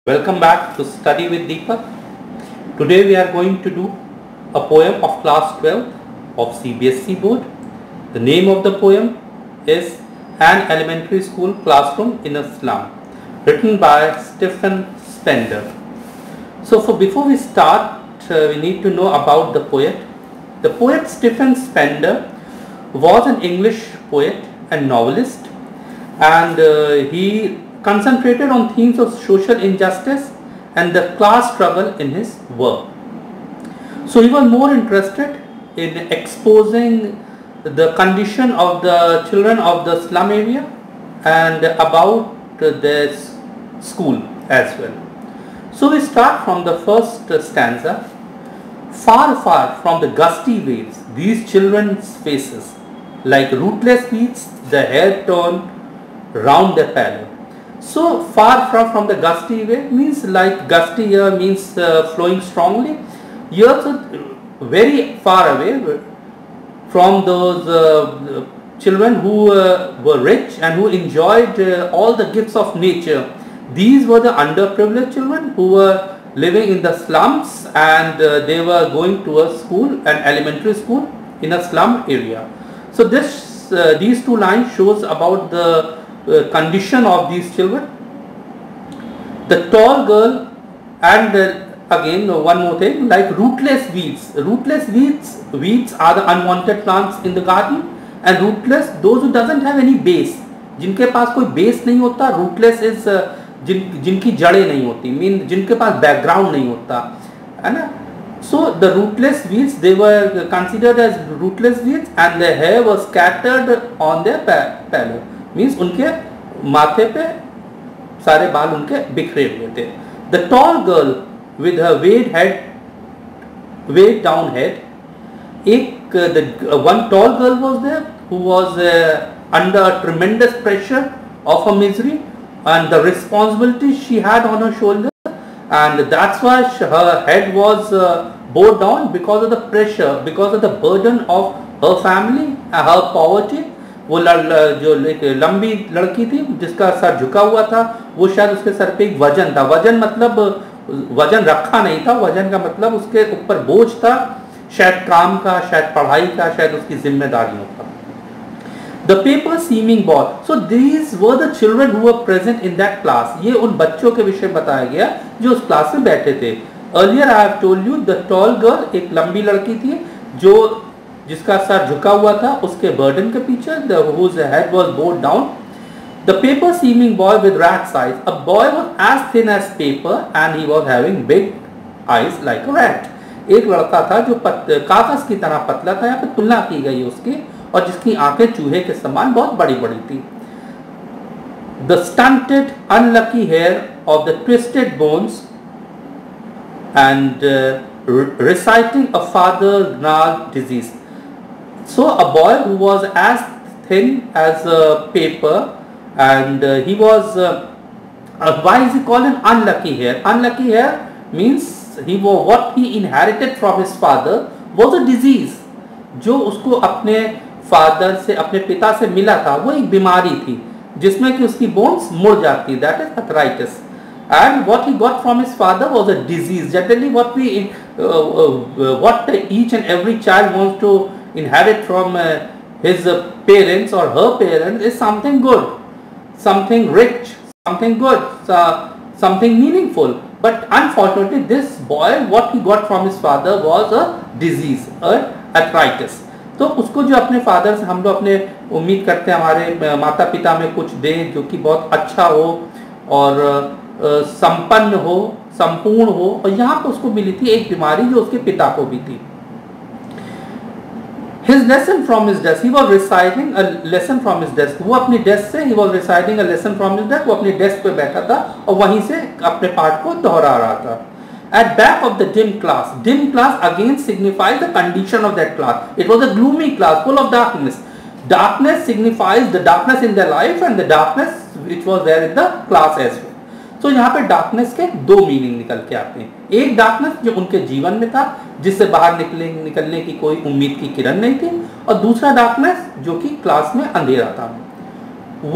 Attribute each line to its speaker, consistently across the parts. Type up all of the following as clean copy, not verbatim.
Speaker 1: Welcome back to Study with Deepak. Today we are going to do a poem of class 12 of CBSE board. The name of the poem is An Elementary School Classroom in a Slum, written by Stephen Spender. Before we start, we need to know about the poet. The poet Stephen Spender was an English poet and novelist, and he concentrated on themes of social injustice and the class struggle in his work. So he was more interested in exposing the condition of the children of the slum area and about their school as well. So we start from the first stanza. Far, far from the gusty waves, these children's faces, like rootless weeds, the hair torn round their pallor. So far from the gusty wave means like gusty here means flowing strongly. Here also very far away from those children who were rich and who enjoyed all the gifts of nature. These were the underprivileged children who were living in the slums, and they were going to a school, an elementary school in a slum area. So these two lines shows about the condition of these children. The tall girl, and again one more thing, like rootless weeds. Rootless weeds are the unwanted plants in the garden, and rootless those who doesn't have any base, जिनके पास कोई base नहीं होता. Rootless is जिनकी जड़ें नहीं होती, mean जिनके पास background नहीं होता, है ना. So the rootless weeds, they were considered as rootless weeds, and their hair was scattered on their pallor. Means उनके माथे पे सारे बाल उनके बिखरे हुए थे. The tall girl with her weighed down head. One tall girl was there who was under tremendous pressure of her misery and the responsibility she had on her shoulder, and that's why her head was bowed down because of the pressure, because of the burden of her family and her poverty. वो जो लंबी लड़की थी जिसका sir झुका हुआ था, वो शायद उसके सर पे एक वजन था. वजन मतलब वजन रखा नहीं था, वजन का मतलब उसके ऊपर बोझ था, शायद काम का, शायद पढ़ाई का, शायद उसकी जिम्मेदारियों का. The paper seeming boy. So these were the children who were present in that class. ये उन बच्चों के विषय बताया गया जो उस क्लास में बैठे थे. Earlier I have told you the tall girl, एक लंबी लड़की थी जो जिसका सर झुका हुआ था, उसके बर्डन के पीछे, whose head was bowed down. The paper seeming boy with rat's eyes. A boy was as thin as paper and he was having big eyes like a rat. एक लड़का था जो कागज की तरह पतला था, यहाँ पे तुलना की गई उसकी, और जिसकी आंखें चूहे के समान बहुत बड़ी बड़ी थी. The stunted unlucky hair of the twisted bones and reciting a father gnarled disease. So a boy who was as thin as paper, and he was why is he called an unlucky hair? Unlucky hair means what he inherited from his father was a disease. जो उसको अपने father से, अपने पिता से मिला था, वो एक बीमारी थी जिसमें कि उसकी बोन्स मुड़ जाती, that is arthritis. And what he got from his father was a disease. Generally what each and every child wants to inherit from his parents or her parents is something good, something rich, something good, something meaningful. But unfortunately this boy, what he got from his father was a disease, arthritis. तो उसको जो अपने father से हम लोग अपने उम्मीद करते हैं हमारे माता पिता में कुछ दें जो कि बहुत अच्छा हो और संपन्न हो, संपूर्ण हो, और यहाँ पर उसको मिली थी एक बीमारी जो उसके पिता को भी थी. His lesson from his desk, he was reciting a lesson from his desk. वो अपनी desk से he was reciting a lesson from his desk. वो अपनी desk पे बैठा था और वहीं से अपने पाठ को दोहरा रहा था. At back of the dim class again signifies the condition of that class. It was a gloomy class full of darkness. Darkness signifies the darkness in their life and the darkness which was there in the class as well. तो यहाँ पे darkness के दो meaning निकल के आते हैं. एक डार्कनेस जो उनके जीवन में था, जिससे बाहर निकलने की कोई उम्मीद की किरण नहीं थी, और दूसरा डार्कनेस जो कि क्लास में अंधेरा था.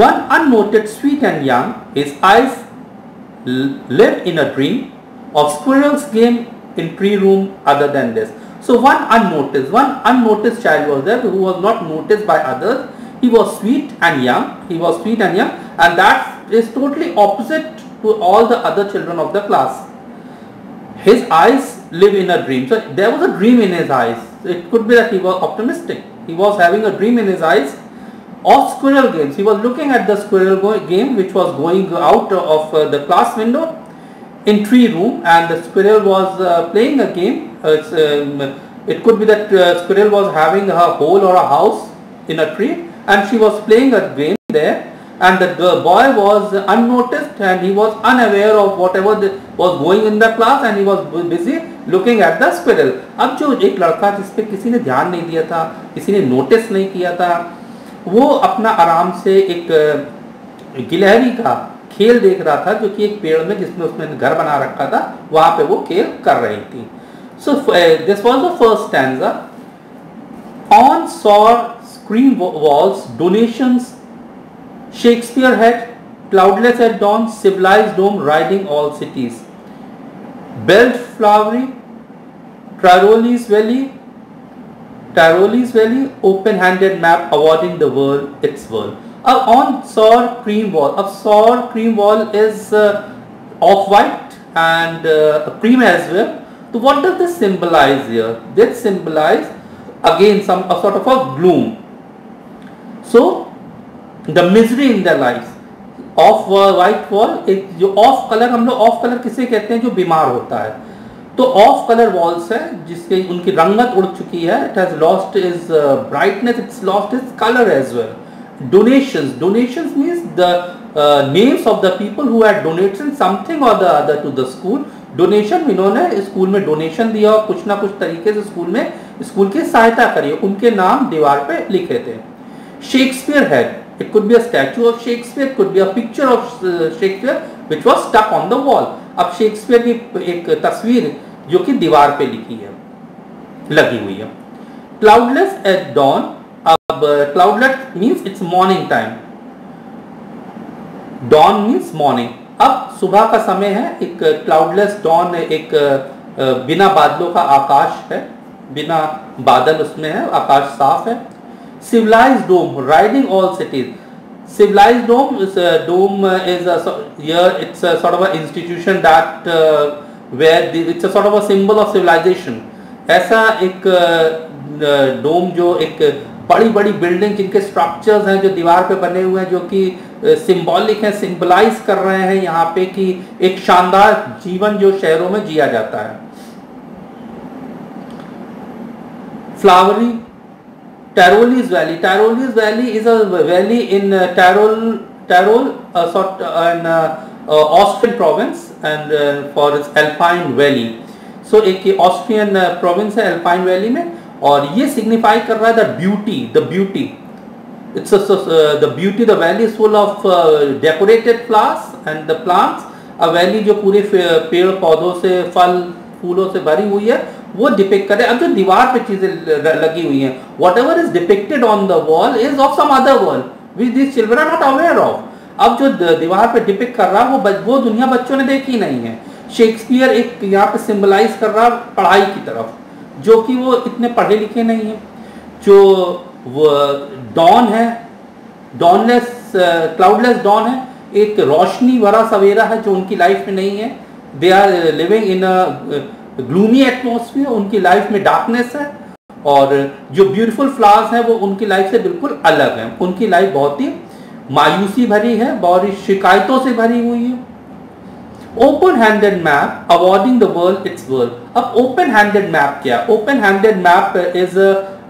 Speaker 1: One unnoted, sweet and young, his eyes lived in a dream of squirrels game in tree room other than this. So one unnoticed child was there who was not noticed by others. He was sweet and young, and that is totally opposite to all the other children of the class. His eyes live in a dream. So there was a dream in his eyes. It could be that he was optimistic. He was having a dream in his eyes of squirrel games. He was looking at the squirrel game which was going out of the class window in tree room, and the squirrel was playing a game. It could be that squirrel was having a hole or a house in a tree, and she was playing a game there, and the boy was unnoticed and he was unaware of whatever was going in the class, and he was busy looking at the squirrel. अब जो एक लड़का जिस पे किसी ने ध्यान नहीं दिया था, किसी ने नोटिस नहीं किया था, वो अपना आराम से एक गिलहरी का खेल देख रहा था, जो कि एक पेड़ में जिसमें उसने घर बना रखा था, वहां पे वो खेल कर रही थी. So this was the first stanza. On sour screen walls, donations, Shakespeare had, cloudless at dawn, civilized dome riding all cities. Belled flowery, Tyrole's valley, open-handed map awarding the world its world. On sour cream wall, a sour cream wall is off-white and cream as well. So what does this symbolize here? This symbolize again a sort of a gloom. So the misery in their lives. Of white wall, एक जो of colour, हम लोग of colour किसे कहते हैं, जो बीमार होता है. तो ऑफ कलर वॉल्स है जिसके उनकी रंगत उड़ चुकी है. It has lost is brightness, it's lost is colour as well. Donations means the names of the people who had donated something or the other to the school. Donation, इन्होंने school में donation दिया और कुछ ना कुछ तरीके से school की सहायता करी, उनके नाम दीवार पे लिखे थे. Shakespeare had, it could be a statue of Shakespeare, it could be a picture of Shakespeare which was stuck on the wall. अब शेक्सपियर की एक तस्वीर जो कि दीवार पे लगी हुई है. Cloudless at dawn. अब cloudless means it's morning time. Dawn means morning. अब सुबह का समय है. एक cloudless dawn, एक बिना बादलों का आकाश है, बिना बादल उसमें है, आकाश साफ है. Civilized dome riding all cities. Civilized dome is here it's a sort of an institution that where it's a sort of a symbol of civilization. ऐसा एक डोम जो एक बड़ी बड़ी बिल्डिंग जिनके स्ट्रक्चर्स हैं जो दीवार पे बने हुए हैं, जो कि सिंबॉलिक है, सिंबलाइज कर रहे हैं यहाँ पे कि एक शानदार जीवन जो शहरों में जिया जाता है. Flowery, Tyrole's valley. Tyrole's valley is a valley in Tyrol, sort an Austrian province, and for its Alpine valley. So एक Austrian province है Alpine valley में, और ये signify कर रहा है the beauty. It's the beauty. The valley is full of decorated flowers and the plants. A valley जो पूरे पेड़ पौधों से, फल फूलों से भरी हुई है, वो डिपिक्ट करे. अब जो दीवार पे चीजें लगी हुई हैं, whatever is depicted on the wall is of some other world which this children are not aware of. अब जो दीवार पे डिपिक्ट कर रहा है वो दुनिया बच्चों ने देखी नहीं है. शेक्सपियर एक यहाँ पे सिंबलाइज कर रहा पढ़ाई की तरफ, जो कि वो इतने पढ़े लिखे नहीं है. जो डॉन है, क्लाउडलेस डॉन है, एक रोशनी भरा सवेरा है जो उनकी लाइफ में नहीं है. They are living in a gloomy atmosphere, उनकी लाइफ में डार्कनेस है, और जो ब्यूटीफुल फ्लावर्स हैं वो उनकी लाइफ से बिल्कुल अलग हैं. उनकी लाइफ बहुत ही मायूसी भरी है, बहुत ही शिकायतों से भरी हुई है. Open handed map awarding the world it's world. अब ओपन हैंडेड मैप क्या? Open handed map is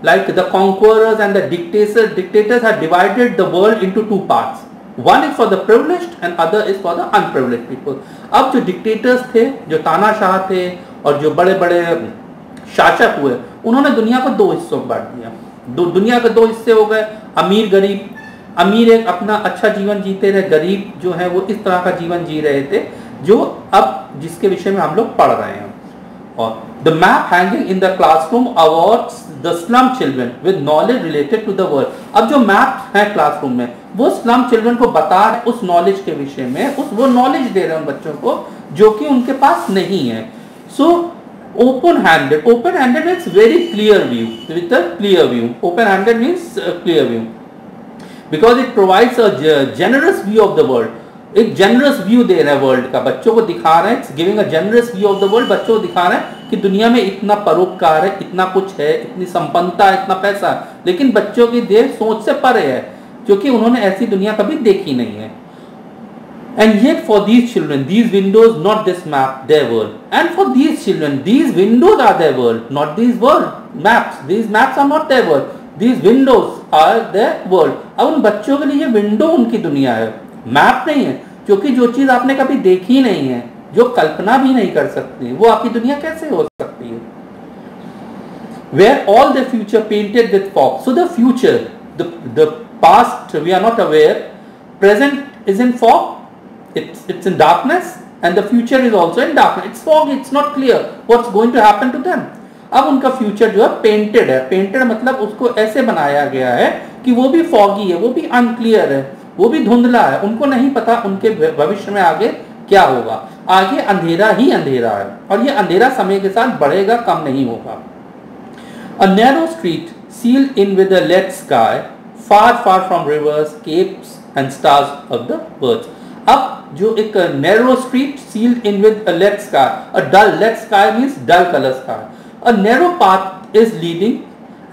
Speaker 1: like the conquerors and the dictators have divided the world into two parts. One is for the privileged and other is for the unprivileged people. अब जो dictators थे, जो तानाशाह थे, और जो बड़े बड़े शासक हुए, उन्होंने दुनिया को दो हिस्सों में बांट दिया. दुनिया के दो हिस्से हो गए, अमीर गरीब. अमीर एक अपना अच्छा जीवन जीते रहे, गरीब जो है वो इस तरह का जीवन जी रहे थे जो अब जिसके विषय में हम लोग पढ़ रहे हैं. और the map hanging in the classroom awards the slum children with knowledge related to the world. अब जो मैप्स हैं क्लासरूम में वो स्लम चिल्ड्रन को बता रहे उस नॉलेज के विषय में, वो नॉलेज दे रहे हैं उन बच्चों को जो कि उनके पास नहीं है. सो open-handed means very clear view, with a clear view. Open-handed means clear view because it provides a generous view of the world. एक generous view दे रहा है वर्ल्ड का, बच्चों को दिखा रहे हैं. It's giving a generous view of the world. बच्चों को दिखा रहे हैं कि दुनिया में इतना परोपकार है, इतना कुछ है, इतनी संपन्नता है, इतना पैसा है, लेकिन बच्चों की देह सोच से परे है क्योंकि उन्होंने ऐसी दुनिया कभी देखी नहीं है. And yet for these children, these windows, not this map, their world. And for these children, these windows are their world, not these world maps. These maps are not their world. These windows are their world. अब उन बच्चों के लिए ये window उनकी दुनिया है, map नहीं है, क्योंकि जो चीज आपने कभी देखी नहीं है, जो कल्पना भी नहीं कर सकती, वो आपकी दुनिया कैसे हो सकती है? Where all the future painted with fog. So the future, the past we are not aware, present is in fog. It's in darkness and the future is also in darkness. It's foggy, it's not clear what's going to happen to them. अब उनका future जो है painted है. Painted मतलब उसको ऐसे बनाया गया है कि वो भी फॉगी है, वो भी अनक्लियर है, वो भी धुंधला है. उनको नहीं पता उनके भविष्य में आगे क्या होगा. आगे अंधेरा ही अंधेरा है और ये अंधेरा समय के साथ बढ़ेगा, कम नहीं होगा. A narrow street sealed in with a lead sky, far far from rivers, capes and stars of the birds. अब जो एक narrow street sealed in with a lead sky, a dull lead sky means dull colour sky. A narrow path is leading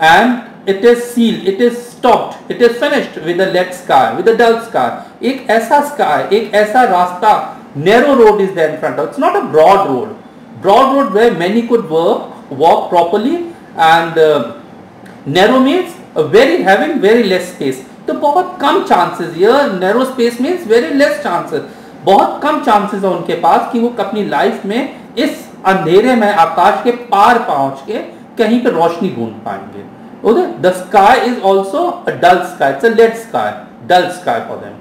Speaker 1: and it is sealed, it is stopped, it is finished with a lead sky, with a dull sky. एक ऐसा sky, एक ऐसा रास्ता, narrow road is there in front of. It's not a broad road. Broad road where many could walk properly and narrow means very having very less space. तो बहुत कम chances, ये narrow space means very less chances, बहुत कम chances है उनके पास कि वो अपनी life में इस अंधेरे में आकाश के पार पहुंच के कहीं पे रोशनी ढूंढ पाएंगे. Okay, the sky is also a dull sky, it's a lead sky, dull sky for them.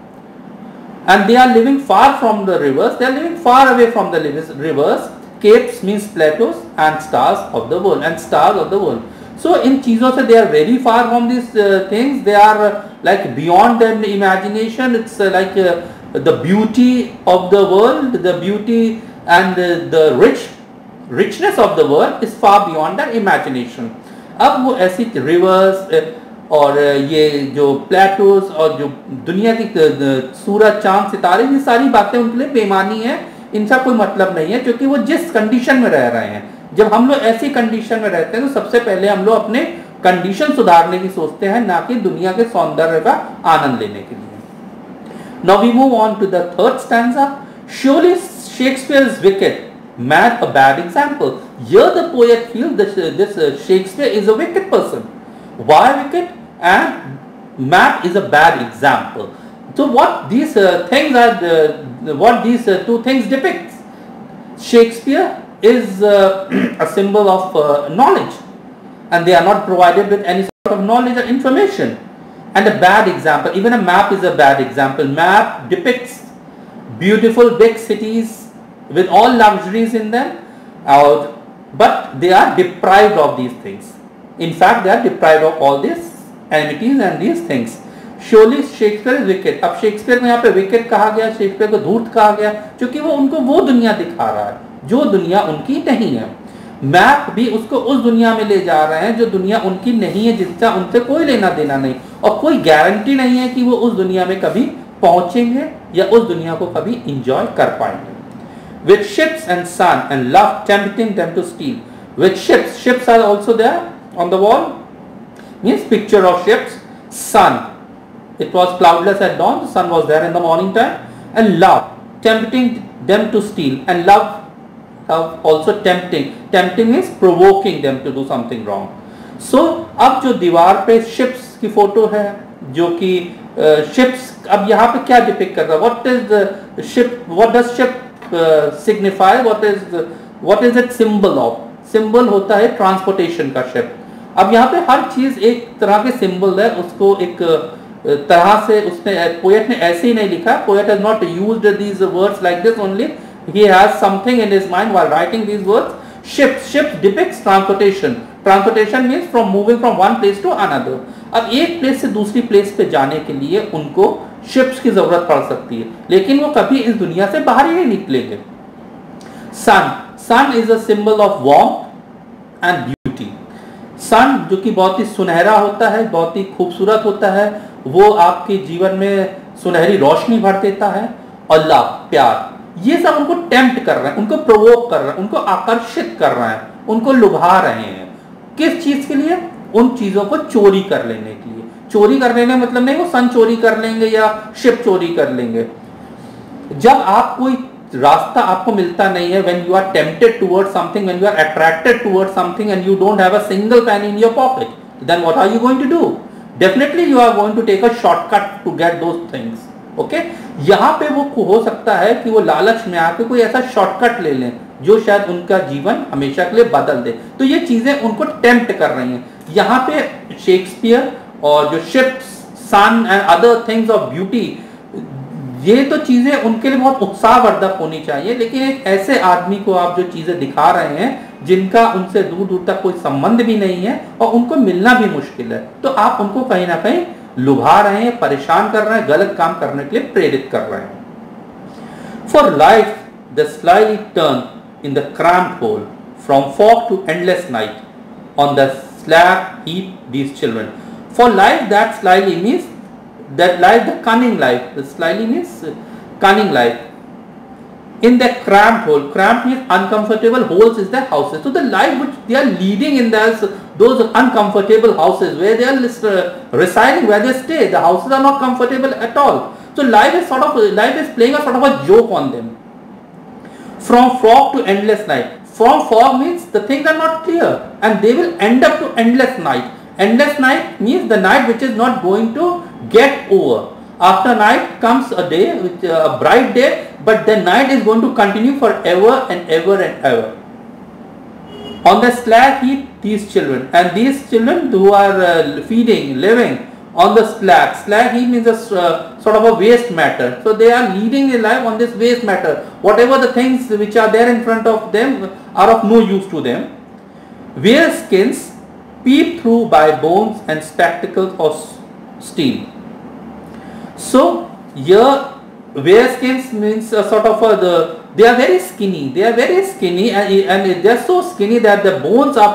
Speaker 1: And they are living far from the rivers, they are living far away from the rivers. Capes means plateaus and stars of the world, and stars of the world. So in चीजों से they are very far from these things. They are like beyond their imagination. It's like the beauty of the world, the beauty and the richness of the world is far beyond their imagination. अब वो ऐसी rivers और ये जो plateaus और जो दुनिया की सूरज चांद सितारे, ये सारी बातें उनके लिए बेमानी है, इनका कोई मतलब नहीं है, क्योंकि वो जिस कंडीशन में रह रहे हैं. जब हम लोग ऐसी कंडीशन में रहते हैं तो सबसे पहले हम लोग अपने कंडीशन सुधारने की सोचते हैं, ना कि दुनिया के सौंदर्य का आनंद लेने के लिए. Now we move on to the third stanza. Surely Shakespeare is wicked, mad, a bad example. Here the poet feels this Shakespeare is a wicked person. Why wicked? And mad is a bad example. So what these things are, what these two things depict? Shakespeare is a symbol of knowledge, and they are not provided with any sort of knowledge or information. And a bad example, even a map is a bad example. Map depicts beautiful big cities with all luxuries in them, but they are deprived of these things. In fact, they are deprived of all these amenities and these things. Surely Shakespeare is wicked. अब Shakespeare को यहाँ पे wicked कहा गया, Shakespeare को धूर्त कहा गया, क्योंकि वो उनको वो दुनिया दिखा रहा है जो दुनिया उनकी नहीं है. मैप भी उसको उस दुनिया में ले जा रहे हैं जो दुनिया उनकी नहीं है, जिसका उनसे कोई लेना देना नहीं, और कोई गारंटी नहीं है कि वो उस दुनिया में कभी पहुंचेंगे या उस दुनिया को कभी इंजॉय कर पाएंगे. With ships and sun and love tempting them to steal. With ships are also there on the wall, means picture of ships. Sun, it was cloudless at dawn, the sun was there in the morning time. And love, tempting them to steal. And love also tempting means provoking them to do something wrong. So अब जो दीवार पे ships की photo है, जो कि ships, अब यहाँ पे क्या डिपिक्ट कर रहा है? What is the ship, what does ship signify? What is it symbol of? Symbol होता है ट्रांसपोर्टेशन का शिप. अब यहाँ पे हर चीज एक तरह के सिंबल है, उसको एक तरह से उसने पोएट ने ऐसे ही नहीं लिखा. Poet has not used these words like this only. He has something in his mind while writing these words. Ships depicts transportation. Transportation means from moving from one place to another. अब एक place से दूसरी place पे जाने के लिए उनको ships की जरूरत पड़ सकती है, लेकिन वो कभी इस दुनिया से बाहर ही नहीं निकलेंगे। Sun is a symbol of warmth and beauty. Sun जो कि बहुत ही सुनहरा होता है, बहुत ही खूबसूरत होता है, वो आपके जीवन में सुनहरी रोशनी भर देता है। और लव, प्यार, ये सब उनको टेम्प्ट कर रहे हैं, उनको प्रोवोक कर रहे हैं, उनको आकर्षित कर रहे हैं, उनको लुभा रहे हैं। किस चीज के लिए? उन चीजों को चोरी कर लेने के लिए। चोरी कर लेने मतलब नहीं वो सन चोरी कर लेंगे या शिप चोरी कर लेंगे। जब आप कोई रास्ता आपको मिलता नहीं है, when you are tempted towards something, when you are attracted towards something and you don't have a single penny in your pocket, then what are you going to do? Definitely you are going to take a shortcut to get those things. Okay? यहाँ पे वो हो सकता है कि वो लालच में आके कोई ऐसा शॉर्टकट ले लें जो शायद उनका जीवन हमेशा के लिए बदल दे। तो ये चीजें उनको टेम्प्ट कर रही हैं। यहाँ पे शेक्सपियर और जो ships, sun and other things of beauty, ये तो चीजें उनके लिए बहुत उत्साहवर्धक होनी चाहिए, लेकिन एक ऐसे आदमी को आप जो चीजें दिखा रहे हैं जिनका उनसे दूर दूर तक कोई संबंध भी नहीं है और उनको मिलना भी मुश्किल है, तो आप उनको कहीं ना कहीं लुभा रहे हैं, परेशान कर रहे हैं, गलत काम करने के लिए प्रेरित कर रहे हैं। For life the slyly turn in the cramped hole from fog to endless night on the slab heap these children. For life, that slyly means that life, the cunning life. The slyly means cunning life. In the cramped hole, cramped means uncomfortable holes is the houses. So the life which they are leading in those uncomfortable houses where they are residing, where they stay, the houses are not comfortable at all. So life is playing a sort of a joke on them. From fog to endless night. From fog means the things are not clear and they will end up to endless night. Endless night means the night which is not going to get over. After night comes a day, a bright day, but the night is going to continue forever and ever and ever. On the slab heap these children, and these children who are feeding, living on the slag. Slag heap means a sort of a waste matter. So they are leading a life on this waste matter. Whatever the things which are there in front of them are of no use to them. Where skins peep through by bones and spectacles of steel. So here where skins means a sort of they are very skinny. They are very skinny and they are so skinny that the bones are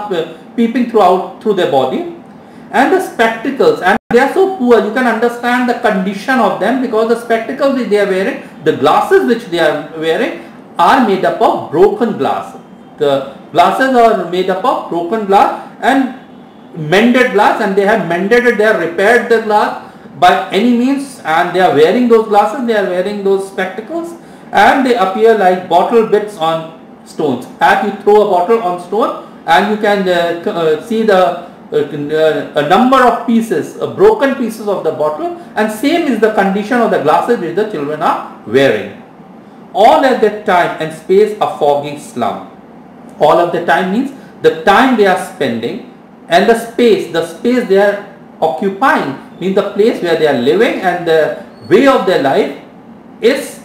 Speaker 1: peeping through their body. And the spectacles, and they are so poor, you can understand the condition of them because the spectacles which they are wearing, the glasses which they are wearing are made up of broken glass. The glasses are made up of broken glass and mended glass, and they have mended it, they have repaired the glass by any means, and they are wearing those glasses, they are wearing those spectacles, and they appear like bottle bits on stones. As you throw a bottle on stone and you can see a number of pieces, broken pieces of the bottle, and same is the condition of the glasses which the children are wearing. All at that time and space a foggy slum. All of the time means the time they are spending, and the space they are occupying means the place where they are living, and the way of their life is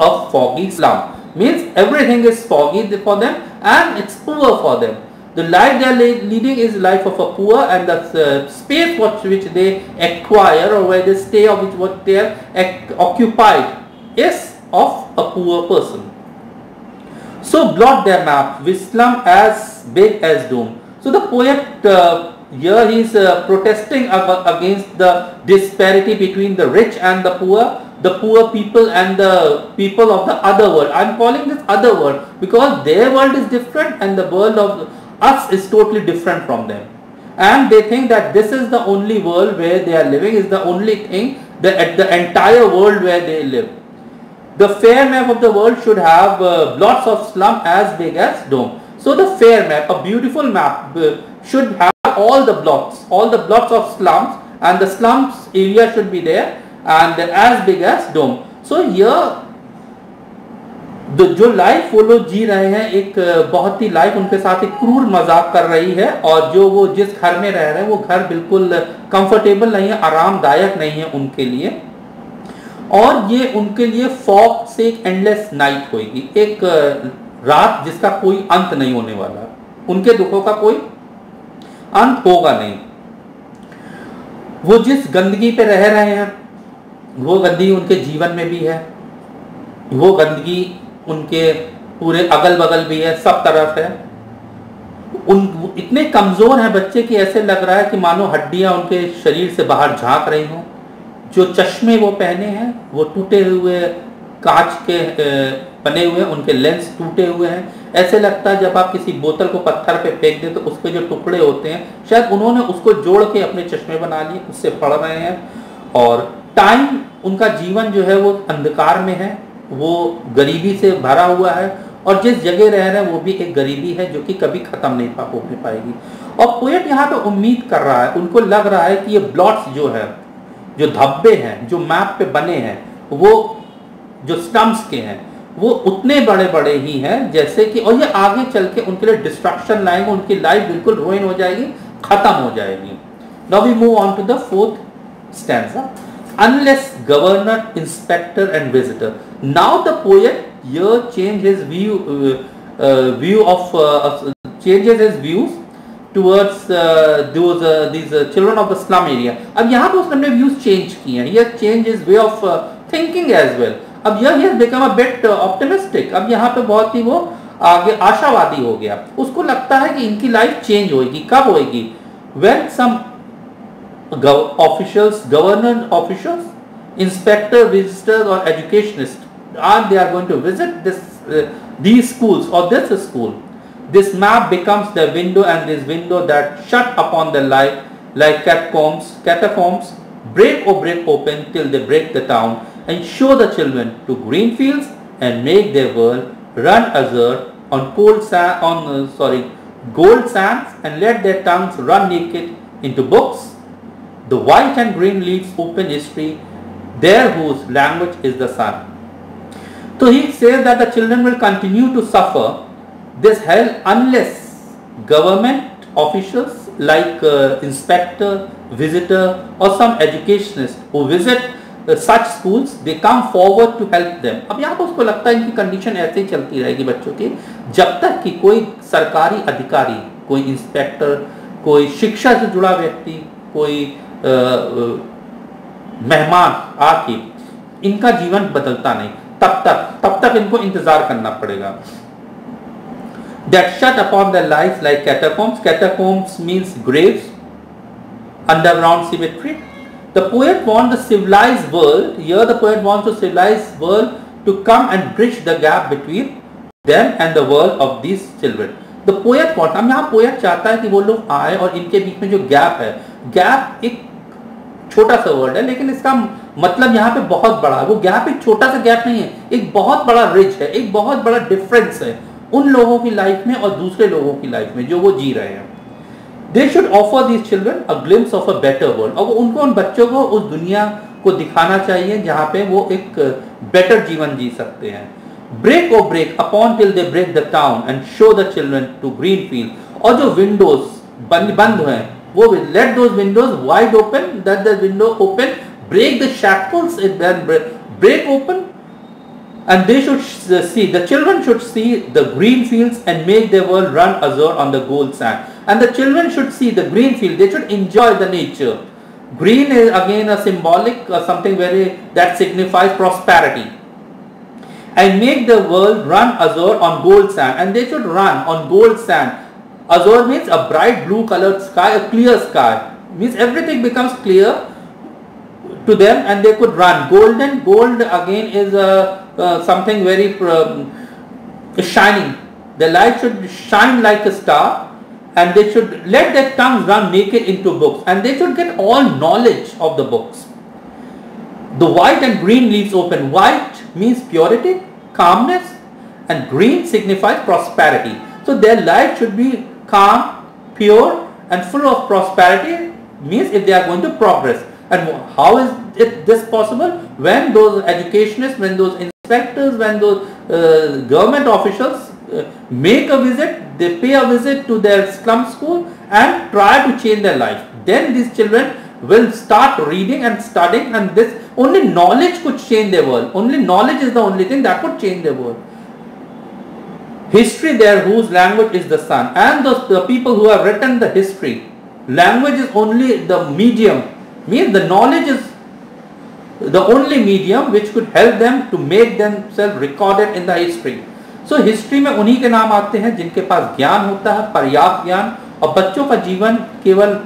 Speaker 1: a foggy slum. Means everything is foggy for them and it's poor for them. The life they are leading is life of a poor, and the space which they acquire or where they stay or what they are occupied is of a poor person. So blot their map with slum as big as Dome. So the poet here he is protesting against the disparity between the rich and the poor people and the people of the other world. I am calling this other world because their world is different and the world of us is totally different from them, and they think that this is the only world where they are living, is the only thing, the entire world where they live. The fair map of the world should have blots of slum as big as Dome. So the fair map, a beautiful map, should have all the blots of slums, and the slums area should be there and as big as Dome. So here जो life वो लोग जी रहे हैं, एक बहुत ही life उनके साथ एक क्रूर मजाक कर रही है, और जो वो जिस घर में रह रहे हैं वो घर बिल्कुल कंफर्टेबल नहीं है, आरामदायक नहीं है उनके लिए, और ये उनके लिए फॉग से एक एंडलेस नाइट होगी, एक रात जिसका कोई अंत नहीं होने वाला, उनके दुखों का कोई अंत होगा नहीं। वो जिस गंदगी पे रह रहे हैं वो गंदगी उनके जीवन में भी है, वो गंदगी उनके पूरे अगल बगल भी है, सब तरफ है। इतने कमजोर हैं बच्चे कि ऐसे लग रहा है कि मानो हड्डियां उनके शरीर से बाहर झांक रही हों। जो चश्मे वो पहने हैं वो टूटे हुए कांच के बने हुए, उनके लेंस टूटे हुए हैं। ऐसे लगता है जब आप किसी बोतल को पत्थर पे फेंक दें तो उसके जो टुकड़े होते हैं शायद उन्होंने उसको जोड़ के अपने चश्मे बना लिए, उससे पढ़ रहे हैं। और टाइम, उनका जीवन जो है वो अंधकार में है, वो गरीबी से भरा हुआ है, और जिस जगह रह रहे हैं वो भी एक गरीबी है जो कि कभी खत्म नहीं हो पाएगी। और पोएट यहाँ पे उम्मीद कर रहा है, उनको लग रहा है कि ये ब्लॉट्स जो है, जो धब्बे हैं जो मैप पे बने हैं, वो जो स्टम्प्स के हैं वो उतने बड़े बड़े ही हैं जैसे कि, और ये आगे चल के उनके लिए डिस्ट्रक्शन लाएंगे, उनकी लाइफ बिल्कुल रुइन हो जाएगी, खत्म हो जाएगी। Now we move on to the fourth stanza. Unless governor, inspector and visitor. Now the poet here changes changes his views towards these children of the slum area. अब यहाँ पे उसने views change किए हैं, ये change his way of thinking as well. अब यह he has become a bit optimistic. अब यहाँ पे बहुत ही वो आगे आशावादी हो गया। उसको लगता है कि इनकी लाइफ चेंज होगी। कब होगी? When some officials, government officials, inspector, visitors or educationists, they are going to visit these schools or this school. This map becomes the window, and this window that shut upon their life like catacombs break open till they break the town and show the children to green fields and make their world run azure on gold sands and let their tongues run naked into books. The white and green leaves open history, there whose language is the sun. So he says that the children will continue to suffer this hell unless government officials like inspector, visitor or some educationist who visit such schools, they come forward to help them. अब यहाँ पर उसको लगता है इनकी condition ऐसे ही चलती रहेगी बच्चों की जब तक कि कोई सरकारी अधिकारी, कोई इंस्पेक्टर, कोई शिक्षा से जुड़ा व्यक्ति, कोई मेहमान आके इनका जीवन बदलता नहीं, तब तक इनको इंतजार करना पड़ेगा। That shut upon their lives like catacombs. Catacombs means graves, underground cemetery. The poet wants the civilized world. Here the poet wants the civilized world to come and bridge the gap between them and the world of these children. The poet wants, हम यहाँ poet चाहता है कि वो लोग आए और इनके बीच में जो गैप है, गैप एक छोटा सा वर्ड है लेकिन इसका मतलब यहाँ पे बहुत बड़ा है। वो गैप एक छोटा सा गैप नहीं है, एक बहुत बड़ा रिज है, एक बहुत बड़ा डिफरेंस है उन लोगों की लाइफ में और दूसरे लोगों की लाइफ में जो वो जी रहे हैं। They should offer these children a glimpse of a better world. और उनको, उन बच्चों को उस दुनिया को दिखाना चाहिए जहाँ पे वो एक बेटर जीवन जी सकते हैं। Break or break upon till they break the town and show the children to green field. और जो windows बंद हैं वो let those windows wide open, that the window open, break the shackles, and then break open, and they should see, the children should see the green fields and make their world run azure on the gold sand. And the children should see the green field, they should enjoy the nature. Green is again a symbolic something that signifies prosperity. And make the world run azure on gold sand, and they should run on gold sand. Azure means a bright blue colored sky, a clear sky. Means everything becomes clear to them and they could run. Gold again is something very shining. The light should shine like a star, and they should let their tongues run naked into books, and they should get all knowledge of the books. The white and green leaves open. White means purity, calmness, and green signifies prosperity. So their life should be calm, pure, and full of prosperity, means if they are going to progress. And how is this possible? When those educationists, when those inspectors, when those government officials make a visit, they pay a visit to their slum school and try to change their life. Then these children will start reading and studying, and this only knowledge could change their world. Only knowledge is the only thing that could change their world. History there whose language is the sun, and the people who have written the history, Language is only the medium, means the knowledge is the only medium which could help them to make themselves recorded in the history. So history में उन्हीं के नाम आते हैं जिनके पास ज्ञान होता है, पर्याप्त ज्ञान, और बच्चों का जीवन केवल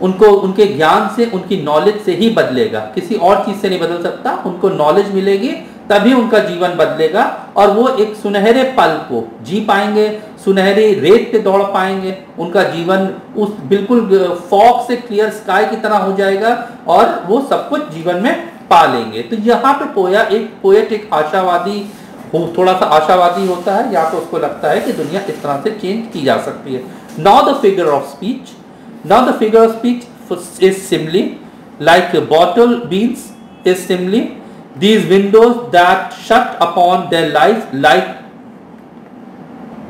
Speaker 1: उनको उनके ज्ञान से, उनकी नॉलेज से ही बदलेगा, किसी और चीज से नहीं बदल सकता। उनको नॉलेज मिलेगी तभी उनका जीवन बदलेगा और वो एक सुनहरे पल को जी पाएंगे, सुनहरी रेत पे दौड़ पाएंगे, उनका जीवन उस बिल्कुल फॉग से क्लियर स्काई की तरह हो जाएगा और वो सब कुछ जीवन में पा लेंगे। तो यहाँ पे पोएट एक आशावादी, थोड़ा सा आशावादी होता है, या तो उसको लगता है कि दुनिया इस तरह से चेंज की जा सकती है। Now the figure of speech is simile, like bottle beans is simile, these windows that shut upon their life like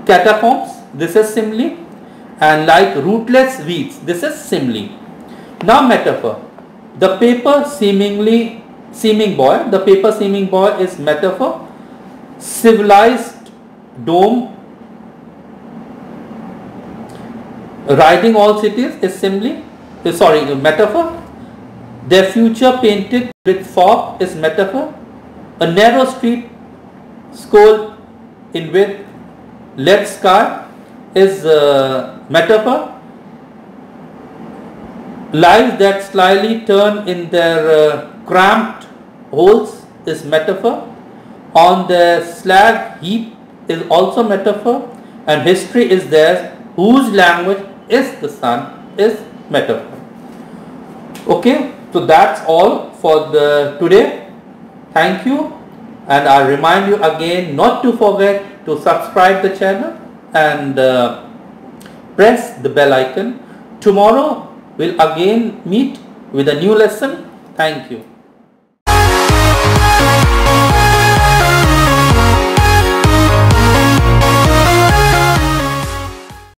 Speaker 1: catacombs, this is simile, and like rootless weeds, this is simile. Now metaphor. The paper seeming boy is metaphor. Civilized dome riding all cities is simile, metaphor. Their future painted with fog is metaphor. A narrow street scroll in with lead sky is metaphor. Lives that slyly turn in their cramped holes is metaphor. On the slag heap is also metaphor. And history is theirs, whose language is the sun, is metaphor. Okay. So that's all for today. Thank you, and I remind you again not to forget to subscribe the channel and press the bell icon. Tomorrow we'll again meet with a new lesson. Thank you.